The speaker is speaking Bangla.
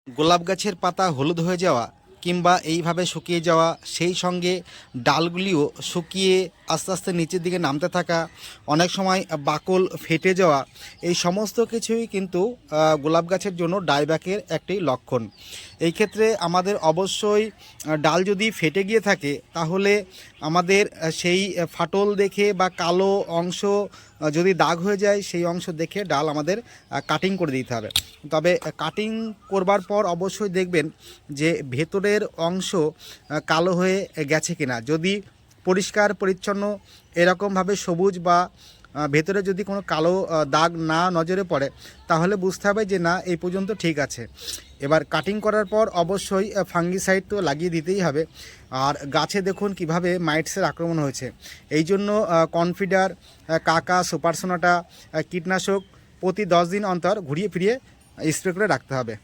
গোলাপ গাছের পাতা হলুদ হয়ে যাওয়া কিংবা এইভাবে শুকিয়ে যাওয়া, সেই সঙ্গে ডালগুলিও শুকিয়ে আস্তে আস্তে নিচের দিকে নামতে থাকা, অনেক সময় বাকল ফেটে যাওয়া, এই সমস্ত কিছুই কিন্তু গোলাপ গাছের জন্য ডাইব্যাকের একটি লক্ষণ। এই ক্ষেত্রে আমাদের অবশ্যই ডাল যদি ফেটে গিয়ে থাকে তাহলে আমাদের সেই ফাটল দেখে বা কালো অংশ যদি দাগ হয়ে যায় সেই অংশ দেখে ডাল আমাদের কাটিং করে দিতে হবে। তবে কাটিং করবার পর অবশ্যই দেখবেন যে ভেতরের অংশ কালো হয়ে গেছে কিনা। যদি পরিষ্কার পরিচ্ছন্ন এরকমভাবে সবুজ বা ভেতরে যদি কোনো কালো দাগ না নজরে পড়ে তাহলে বুঝতে হবে যে না, এই পর্যন্ত ঠিক আছে। এবার কাটিং করার পর অবশ্যই ফাঙ্গিসাইড তো লাগিয়ে দিতেই হবে। আর গাছে দেখুন কিভাবে মাইটসের আক্রমণ হয়েছে, এই জন্য কনফিডার, কাকা, সুপারসোনাটা কীটনাশক প্রতি 10 দিন অন্তর ঘুরিয়ে ফিরিয়ে স্প্রে করে রাখতে হবে।